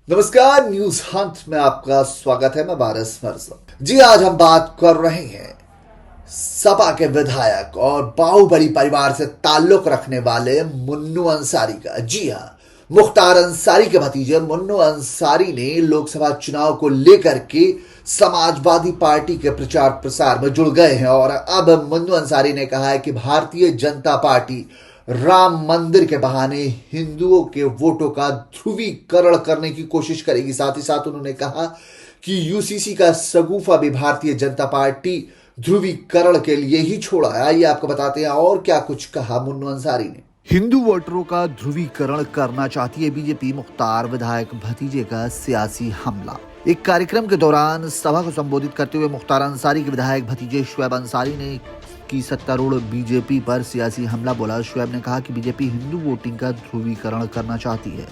नमस्कार, news Hunt में आपका स्वागत है। मैं बारिश मिर्जा। जी, आज हम बात कर रहे हैं सपा के विधायक और बाहुबली परिवार से ताल्लुक रखने वाले मुन्नू अंसारी का। जी हाँ, मुख्तार अंसारी के भतीजे मुन्नू अंसारी ने लोकसभा चुनाव को लेकर के समाजवादी पार्टी के प्रचार प्रसार में जुड़ गए हैं और अब मुन्नू अंसारी ने कहा है कि भारतीय जनता पार्टी राम मंदिर के बहाने हिंदुओं के वोटों का ध्रुवीकरण करने की कोशिश करेगी। साथ ही साथ उन्होंने कहा कि यूसीसी का शगुफा भी भारतीय जनता पार्टी ध्रुवीकरण के लिए ही छोड़ा है। आइए आपको बताते हैं और क्या कुछ कहा मुन्नू अंसारी ने। हिंदू वोटरों का ध्रुवीकरण करना चाहती है बीजेपी, मुख्तार विधायक भतीजे का सियासी हमला। एक कार्यक्रम के दौरान सभा को संबोधित करते हुए मुख्तार अंसारी के विधायक भतीजे शुएब अंसारी ने की सत्तारूढ़ बीजेपी पर सियासी हमला बोला। शुएब ने कहा कि बीजेपी हिंदू वोटिंग का ध्रुवीकरण करना चाहती है।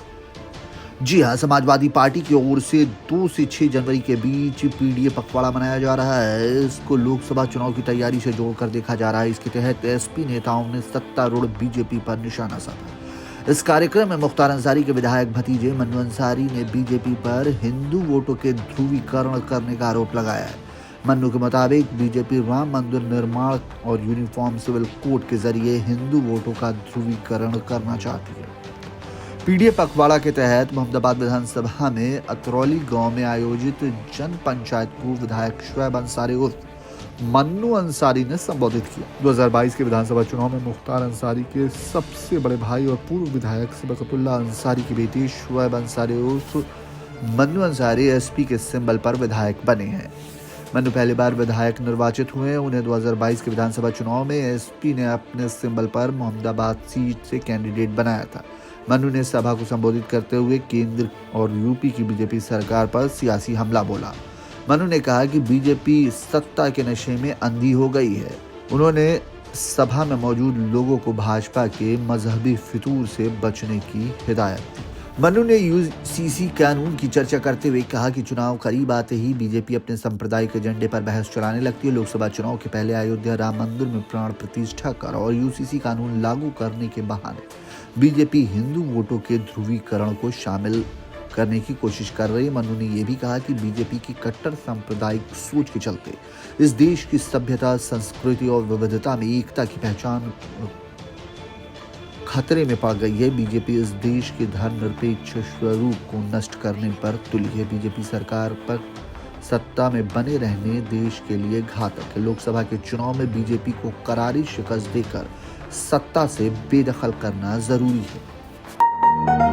जी हां, समाजवादी पार्टी की ओर से 2 से 6 जनवरी के बीच पीडीए पखवाड़ा मनाया जा रहा है। इसको लोकसभा चुनाव की तैयारी से जोड़कर देखा जा रहा है। इसके तहत एसपी नेताओं ने सत्तारूढ़ बीजेपी पर निशाना साधा। इस कार्यक्रम में मुख्तार अंसारी के विधायक भतीजे मन्नू अंसारी ने बीजेपी पर हिंदू वोटों के ध्रुवीकरण करने का आरोप लगाया है। मन्नू के मुताबिक बीजेपी राम मंदिर निर्माण और यूनिफॉर्म सिविल कोड के जरिए हिंदू वोटों का ध्रुवीकरण करना चाहती है। पीडीए पखवाड़ा के तहत मोहम्मदाबाद विधानसभा में अतरौली गांव में आयोजित जन पंचायत को विधायक शुएब अंसारी उर्फ मन्नू अंसारी ने संबोधित किया। 2022 के विधानसभा चुनाव में मुख्तार अंसारी के सबसे बड़े भाई और पूर्व विधायक सबकतुल्ला अंसारी की बेटी शुएब अंसारी उर्फ मन्नू अंसारी एसपी के सिंबल पर विधायक बने हैं। मन्नू पहली बार विधायक निर्वाचित हुए। उन्हें 2022 के विधानसभा चुनाव में एसपी ने अपने सिंबल पर मोहम्मदाबाद सीट से कैंडिडेट बनाया था। मन्नू ने सभा को संबोधित करते हुए केंद्र और यूपी की बीजेपी सरकार पर सियासी हमला बोला। मन्नू ने कहा कि बीजेपी सत्ता के नशे में अंधी हो गई है। उन्होंने सभा में मौजूद लोगों को भाजपा के मजहबी फितूर से बचने की हिदायत दी। मन्नू ने यूसीसी कानून की चर्चा करते हुए कहा कि चुनाव करीब आते ही बीजेपी अपने सांप्रदायिक एजेंडे पर बहस चलाने लगती है। लोकसभा चुनाव के पहले अयोध्या राम मंदिर में प्राण प्रतिष्ठा कर और यूसीसी कानून लागू करने के बहाने बीजेपी हिंदू वोटों के ध्रुवीकरण को शामिल करने की कोशिश कर रही है। मन्नू ने यह भी कहा कि बीजेपी की कट्टर सांप्रदायिक सोच के चलते इस देश की सभ्यता, संस्कृति और विविधता में एकता की पहचान खतरे में पड़ गई है। बीजेपी इस देश के धर्मनिरपेक्ष स्वरूप को नष्ट करने पर तुली है। बीजेपी सरकार पर सत्ता में बने रहने देश के लिए घातक है। लोकसभा के चुनाव में बीजेपी को करारी शिकस्त देकर सत्ता से बेदखल करना जरूरी है।